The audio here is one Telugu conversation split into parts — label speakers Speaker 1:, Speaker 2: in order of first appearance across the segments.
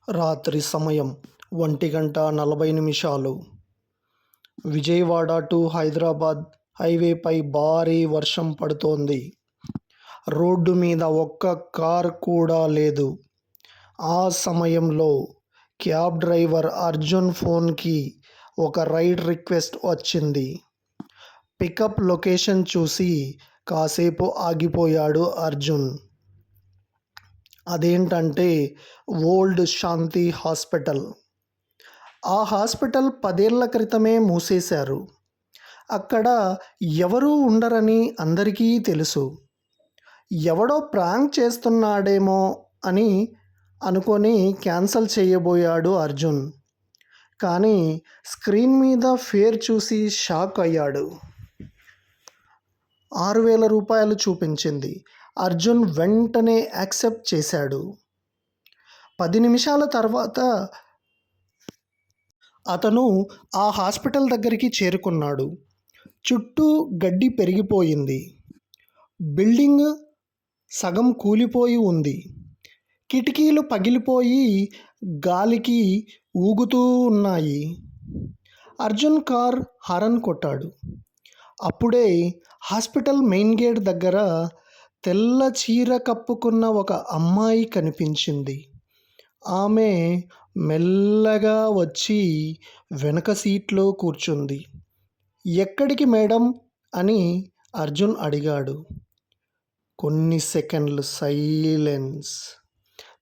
Speaker 1: రాత్రి సమయం 1:40 విజయవాడ టు హైదరాబాద్ హైవేపై భారీ వర్షం పడుతోంది. రోడ్డు మీద ఒక్క కార్ కూడా లేదు. ఆ సమయంలో క్యాబ్ డ్రైవర్ అర్జున్ ఫోన్కి ఒక రైడ్ రిక్వెస్ట్ వచ్చింది. పికప్ లొకేషన్ చూసి కాసేపు ఆగిపోయాడు అర్జున్. అదేంటంటే ఓల్డ్ శాంతి హాస్పిటల్. ఆ హాస్పిటల్ 10 ఏళ్ల క్రితమే మూసేశారు. అక్కడ ఎవరూ ఉండరని అందరికీ తెలుసు. ఎవడో ప్రాంక్ చేస్తున్నాడేమో అని అనుకొని క్యాన్సల్ చేయబోయాడు అర్జున్. కానీ స్క్రీన్ మీద ఫేర్ చూసి షాక్ అయ్యాడు. 6,000 రూపాయలు చూపించింది. అర్జున్ వెంటనే యాక్సెప్ట్ చేశాడు. 10 నిమిషాల తర్వాత అతను ఆ హాస్పిటల్ దగ్గరికి చేరుకున్నాడు. చుట్టూ గడ్డి పెరిగిపోయింది. బిల్డింగ్ సగం కూలిపోయి ఉంది. కిటికీలు పగిలిపోయి గాలికి ఊగుతూ ఉన్నాయి. అర్జున్ కార్ హారన్ కొట్టాడు. అప్పుడే హాస్పిటల్ మెయిన్ గేట్ దగ్గర తెల్ల చీర కప్పుకున్న ఒక అమ్మాయి కనిపించింది. ఆమె మెల్లగా వచ్చి వెనక సీట్లో కూర్చుంది. ఎక్కడికి మేడం అని అర్జున్ అడిగాడు. కొన్ని సెకండ్లు సైలెన్స్.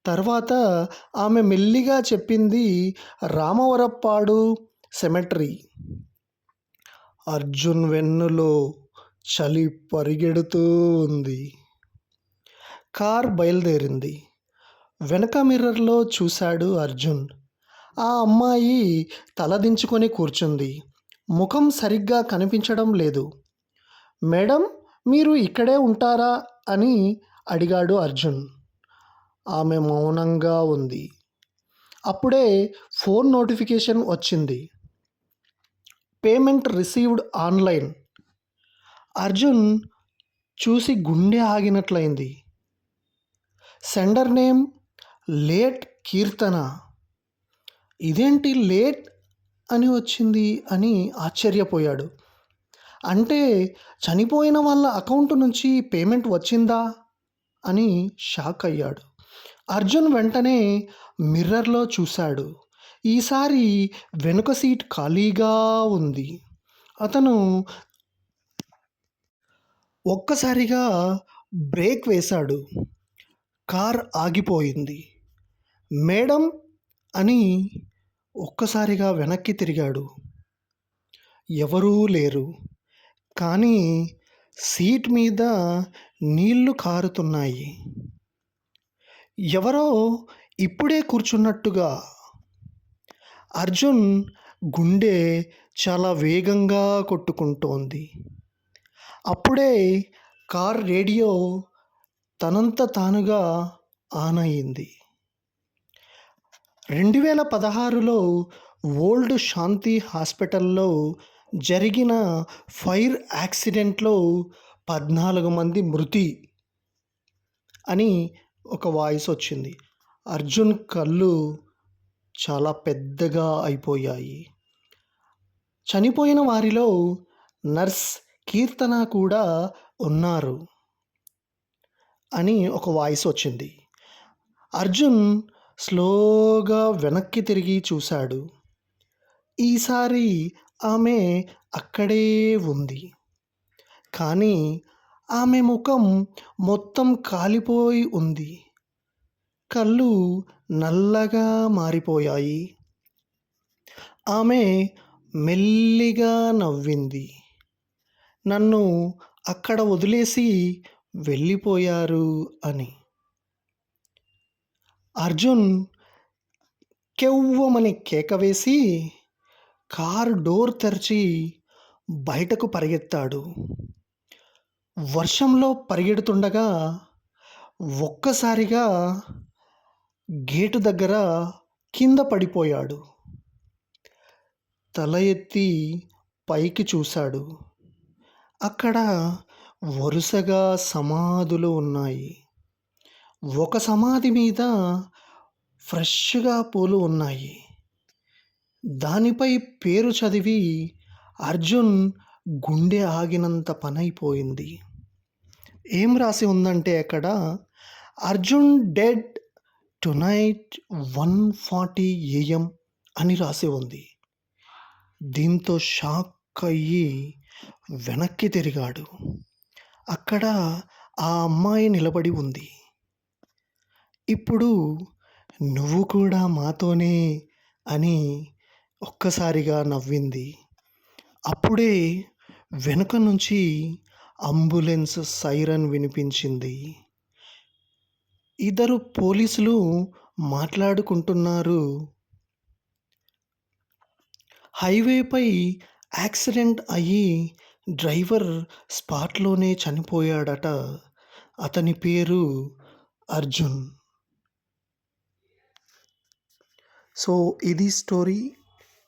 Speaker 1: తర్వాత ఆమె మెల్లిగా చెప్పింది, రామవరప్పాడు సెమెట్రీ. అర్జున్ వెన్నులో చలి పరిగెడుతూ ఉంది. కార్ బయలుదేరింది. వెనక మిర్రర్లో చూశాడు అర్జున్. ఆ అమ్మాయి తలదించుకొని కూర్చుంది. ముఖం సరిగ్గా కనిపించడం లేదు. మేడం, మీరు ఇక్కడే ఉంటారా అని అడిగాడు అర్జున్. ఆమె మౌనంగా ఉంది. అప్పుడే ఫోన్ నోటిఫికేషన్ వచ్చింది. Payment received online. అర్జున్ చూసి గుండె ఆగినట్లయింది. Sender name late Keerthana. ఇదేంటి లేట్ అని వచ్చింది అని ఆశ్చర్యపోయాడు. అంటే చనిపోయిన వాళ్ళ అకౌంట్ నుంచి పేమెంట్ వచ్చిందా అని షాక్ అయ్యాడు. అర్జున్ వెంటనే మిర్రర్లో చూశాడు. ఈసారి వెనుక సీట్ ఖాళీగా ఉంది. అతను ఒక్కసారిగా బ్రేక్ వేశాడు. కార్ ఆగిపోయింది. మేడం అని ఒక్కసారిగా వెనక్కి తిరిగాడు. ఎవరూ లేరు. కానీ సీట్ మీద నీళ్లు కారుతున్నాయి. ఎవరో ఇప్పుడే కూర్చున్నట్టుగా. అర్జున్ గుండె చాలా వేగంగా కొట్టుకుంటోంది. అప్పుడే కార్ రేడియో తనంత తానుగా ఆన్ అయింది. 2016లో ఓల్డ్ శాంతి హాస్పిటల్లో జరిగిన ఫైర్ యాక్సిడెంట్లో 14 మంది మృతి అని ఒక వాయిస్ వచ్చింది. అర్జున్ కళ్ళు చాలా పెద్దగా అయిపోయాయి. చనిపోయిన వారిలో నర్స్ కీర్తన కూడా ఉన్నారు అని ఒక వాయిస్ వచ్చింది. అర్జున్ స్లోగా వెనక్కి తిరిగి చూశాడు. ఈసారి ఆమె అక్కడే ఉంది. కానీ ఆమె ముఖం మొత్తం కాలిపోయి ఉంది. కళ్ళు నల్లగా మారిపోయాయి. ఆమె మెల్లిగా నవ్వింది. నన్ను అక్కడ వదిలేసి వెళ్ళిపోయారు అని. అర్జున్ కెవ్వమని కేక వేసి కారు డోర్ తెరిచి బయటకు పరిగెత్తాడు. వర్షంలో పరిగెడుతుండగా ఒక్కసారిగా గేటు దగ్గర కింద పడిపోయాడు. తల ఎత్తి పైకి చూశాడు. అక్కడ వరుసగా సమాధులు ఉన్నాయి. ఒక సమాధి మీద ఫ్రెష్‌గా పూలు ఉన్నాయి. దానిపై పేరు చదివి అర్జున్ గుండె ఆగినంత పనైపోయింది. ఏం రాసి ఉందంటే అక్కడ, అర్జున్ డెడ్ టునైట్ 1:40 AM అని రాసి ఉంది. దీంతో షాక్ అయ్యి వెనక్కి తిరిగాడు. అక్కడ ఆ అమ్మాయి నిలబడి ఉంది. ఇప్పుడు నువ్వు కూడా మాతోనే అని ఒక్కసారిగా నవ్వింది. అప్పుడే వెనుక నుంచి అంబులెన్స్ సైరన్ వినిపించింది. ఇద్దరు పోలీసులు మాట్లాడుకుంటున్నారు. హైవేపై యాక్సిడెంట్ అయ్యి డ్రైవర్ స్పాట్‌లోనే చనిపోయాడట. అతని పేరు అర్జున్. సో, ఇది స్టోరీ.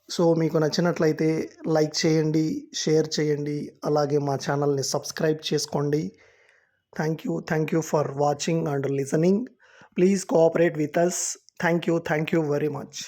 Speaker 1: సో, మీకు నచ్చినట్లయితే లైక్ చేయండి, షేర్ చేయండి. అలాగే మా ఛానల్‌ని సబ్స్క్రైబ్ చేసుకోండి. Thank you for watching and listening. Please cooperate with us. Thank you very much.